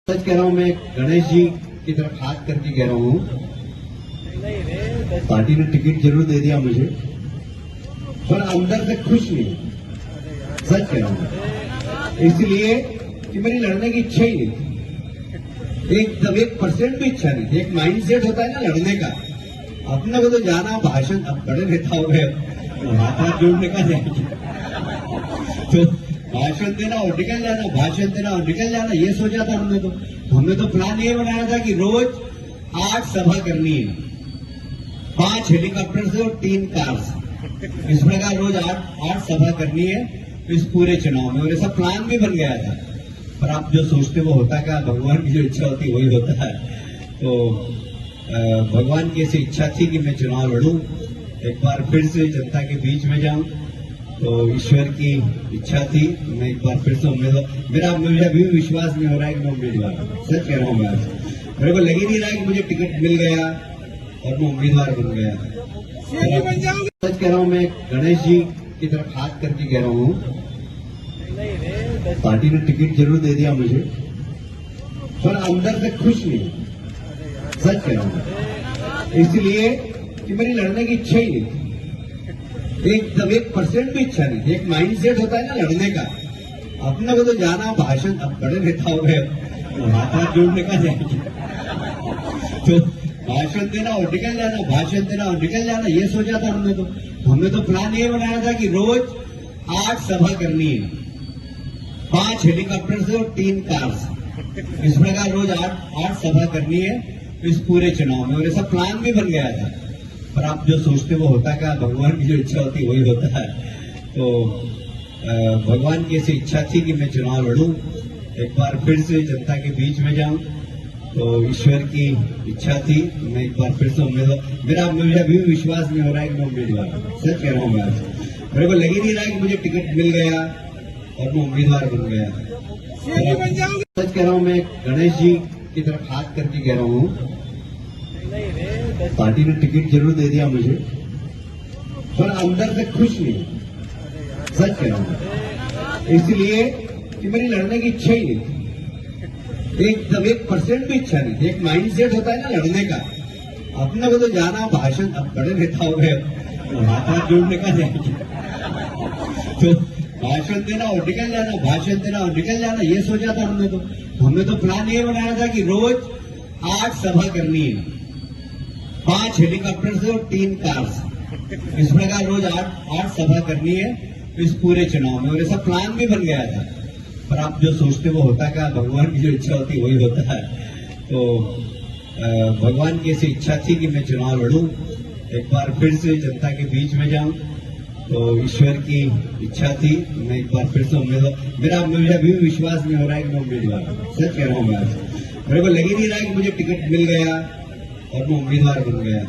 सच कह रहा हूँ, मैं गणेश जी की तरफ हाथ करके कह रहा हूँ, पार्टी ने टिकट जरूर दे दिया मुझे, पर अंदर से खुश नहीं। सच कह रहा हूँ, इसलिए कि मेरी लड़ने की इच्छा ही नहीं थी, एकदम 1% भी इच्छा नहीं थी। एक माइंडसेट होता है ना लड़ने का, अपने को तो जाना भाषण, अब बड़े नेता हो गए, हाथ जोड़ने का जाएंगे तो भाषण देना और निकल जाना, भाषण देना और निकल जाना, ये सोचा था हमने तो प्लान ये बनाया था कि रोज 8 सभा करनी है, 5 हेलीकॉप्टर से और 3 कार से, इस प्रकार रोज 8 सभा करनी है इस पूरे चुनाव में। और ऐसा प्लान भी बन गया था, पर आप जो सोचते वो होता क्या, भगवान की जो इच्छा होती वही होता है। तो भगवान की ऐसी इच्छा थी कि मैं चुनाव लड़ूं, एक बार फिर से जनता के बीच में जाऊं, तो ईश्वर की इच्छा थी। मैं एक बार फिर से उम्मीदवार, मुझे अभी भी विश्वास नहीं हो रहा है कि मैं उम्मीदवार हूं। सच कह रहा हूं, मैं आज मेरे को लग ही नहीं रहा है कि मुझे टिकट मिल गया और मैं उम्मीदवार बन गया। सच कह रहा हूं, मैं गणेश जी की तरफ हाथ करके कह रहा हूं, पार्टी ने टिकट जरूर दे दिया मुझे, पर अंदर से खुश नहीं। सच कह रहा हूं, इसलिए कि मेरी लड़ने की इच्छा ही नहीं थी, एकदम 1% भी इच्छा नहीं थी। एक माइंडसेट होता है ना लड़ने का, अपने को तो जाना भाषण, अब बड़े नेता हो गए, हाथ जोड़ने का जाएंगे तो भाषण देना और निकल जाना, भाषण देना और निकल जाना, ये सोचा था हमने तो प्लान ये बनाया था कि रोज 8 सभा करनी है, 5 हेलीकॉप्टर से और 3 कार से, इस प्रकार रोज 8 सभा करनी है इस पूरे चुनाव में। और ऐसा प्लान भी बन गया था, पर आप जो सोचते वो होता क्या, भगवान की जो इच्छा होती वही होता है। तो भगवान की ऐसी इच्छा थी कि मैं चुनाव लड़ूं, एक बार फिर से जनता के बीच में जाऊं, तो ईश्वर की इच्छा थी। मैं एक बार फिर से उम्मीदवार, मुझे अभी भी विश्वास नहीं हो रहा है कि मैं उम्मीदवार हूं। सच कह रहा हूं, मैं आज मेरे को लग ही नहीं रहा है कि मुझे टिकट मिल गया और मैं उम्मीदवार बन गया। सच कह रहा हूं, मैं गणेश जी की तरफ हाथ करके कह रहा हूं, पार्टी ने टिकट जरूर दे दिया मुझे, पर अंदर से खुश नहीं। सच कह रहा हूं, इसलिए कि मेरी लड़ने की इच्छा ही नहीं थी, एकदम 1% भी इच्छा नहीं थी। एक माइंडसेट होता है ना लड़ने का, अपने को तो जाना भाषण, अब बड़े नेता हो गए, हाथ जोड़ने का जाएंगे तो भाषण देना और निकल जाना, भाषण देना और निकल जाना, ये सोचा था हमने तो प्लान ये बनाया था कि रोज 8 सभा करनी है, 5 हेलीकॉप्टर से और 3 कार से, इस प्रकार रोज 8 सभा करनी है इस पूरे चुनाव में। और ऐसा प्लान भी बन गया था, पर आप जो सोचते वो होता क्या, भगवान की जो इच्छा होती वही होता है। तो भगवान की ऐसी इच्छा थी कि मैं चुनाव लड़ूं, एक बार फिर से जनता के बीच में जाऊं, तो ईश्वर की इच्छा थी। मैं एक बार फिर से उम्मीदवार, मुझे अभी भी विश्वास नहीं हो रहा है कि मैं उम्मीदवार हूं। सच कह रहा हूं, मैं आज मेरे को लग ही नहीं रहा है कि मुझे टिकट मिल गया और मैं उम्मीदवार बन गया।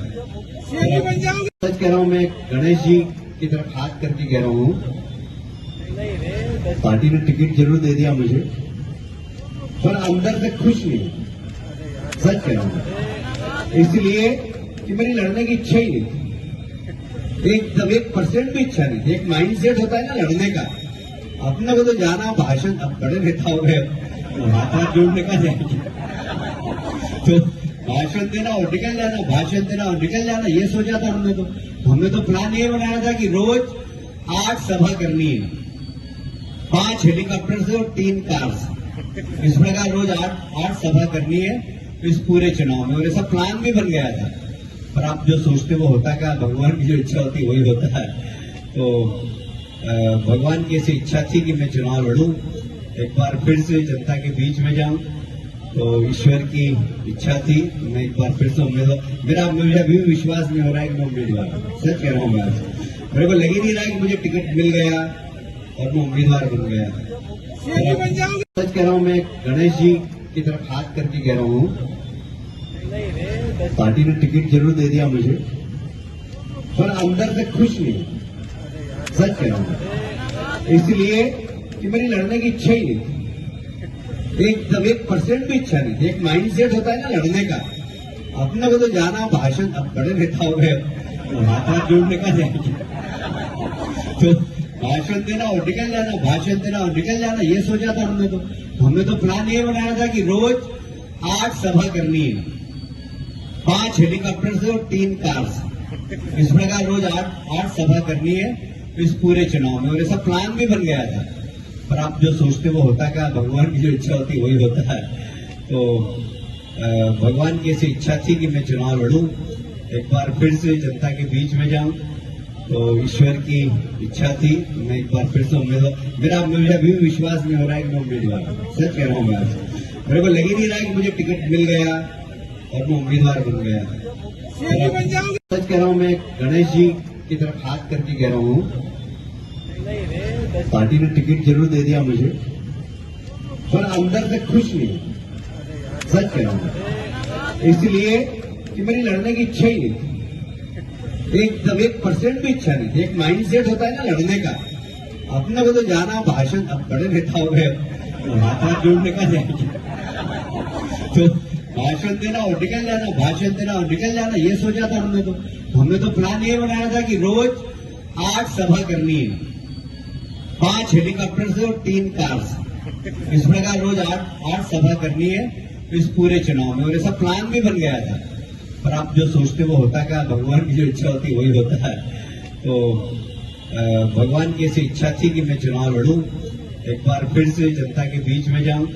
सच कह रहा हूं, मैं गणेश जी की तरफ हाथ करके कह रहा हूं, पार्टी ने टिकट जरूर दे दिया मुझे, पर अंदर से खुश नहीं। सच कह रहा हूं, इसलिए कि मेरी लड़ने की इच्छा ही नहीं थी, एकदम 1% भी इच्छा नहीं थी। एक माइंडसेट होता है ना लड़ने का, अपने को तो जाना भाषण, अब बड़े नेता हो गए, हाथ जोड़ने का जाएंगे तो भाषण देना और निकल जाना, भाषण देना और निकल जाना, ये सोचा था हमने तो प्लान ये बनाया था कि रोज 8 सभा करनी है, 5 हेलीकॉप्टर से और 3 कार से, इस प्रकार रोज 8 सभा करनी है इस पूरे चुनाव में। और ऐसा प्लान भी बन गया था, पर आप जो सोचते वो होता क्या, भगवान की जो इच्छा होती वही होता है। तो भगवान की ऐसी इच्छा थी कि मैं चुनाव लड़ूं, एक बार फिर से जनता के बीच में जाऊं, तो ईश्वर की इच्छा थी। मैं एक बार फिर से उम्मीदवार, मुझे अभी भी विश्वास नहीं हो रहा है कि मैं उम्मीदवार हूं। सच कह रहा हूं, मैं आज मेरे को लग ही नहीं रहा है कि मुझे टिकट मिल गया और मैं उम्मीदवार बन गया। सच कह रहा हूं, मैं गणेश जी की तरफ हाथ करके कह रहा हूं, पार्टी ने टिकट जरूर दे दिया मुझे, पर अंदर से खुश नहीं। सच कह रहा हूं, इसलिए कि मेरी लड़ने की इच्छा ही नहीं थी, एकदम 1% भी इच्छा नहीं थी। एक माइंडसेट होता है ना लड़ने का, अपने को तो जाना भाषण, अब बड़े नेता हो गए, हाथ जोड़ने का जाएंगे तो भाषण देना और निकल जाना, भाषण देना और निकल जाना, ये सोचा था हमने तो। हमने तो प्लान ये बनाया था कि रोज 8 सभा करनी है, 5 हेलीकॉप्टर से और 3 कार से। इस प्रकार रोज 8 सभा करनी है इस पूरे चुनाव में, और ऐसा प्लान भी बन गया था। पर आप जो सोचते वो होता क्या, भगवान की जो इच्छा होती वही होता है। तो भगवान की ऐसी इच्छा थी कि मैं चुनाव लड़ूं, एक बार फिर से जनता के बीच में जाऊं। तो ईश्वर की इच्छा थी, मैं एक बार फिर से उम्मीदवार, मुझे अभी भी विश्वास नहीं हो रहा है कि मैं उम्मीदवार हूं। सच कह रहा हूं मैं आज, मेरे को लग ही नहीं रहा है कि मुझे टिकट मिल गया और मैं उम्मीदवार बन गया। सच कह रहा हूं, मैं गणेश जी की तरफ हाथ करके कह रहा हूं, पार्टी ने टिकट जरूर दे दिया मुझे, पर अंदर से खुश नहीं। सच कह रहा हूं, इसलिए कि मेरी लड़ने की इच्छा ही नहीं थी, एकदम 1% भी इच्छा नहीं थी। एक माइंडसेट होता है ना लड़ने का, अपने को तो जाना भाषण, अब बड़े नेता हो गए, हाथ जोड़ने का जाएंगे तो भाषण देना और निकल जाना, भाषण देना और निकल जाना, ये सोचा था हमने तो। हमने तो प्लान ये बनाया था कि रोज 8 सभा करनी है, 5 हेलीकॉप्टर से और 3 कार से। इस प्रकार रोज 8 सभा करनी है इस पूरे चुनाव में, और ऐसा प्लान भी बन गया था। पर आप जो सोचते वो होता क्या, भगवान की जो इच्छा होती वही होता है। तो भगवान की ऐसी इच्छा थी कि मैं चुनाव लड़ूं, एक बार फिर से जनता के बीच में जाऊं।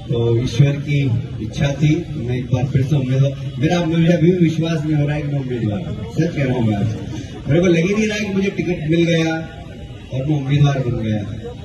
तो ईश्वर की इच्छा थी, मैं एक बार फिर से उम्मीदवार, मुझे अभी भी विश्वास नहीं हो रहा है कि मैं उम्मीदवार हूं। सच कह रहा हूं मैं आज, मेरे को लग ही नहीं रहा है कि मुझे टिकट मिल गया और मैं उम्मीदवार बन गया।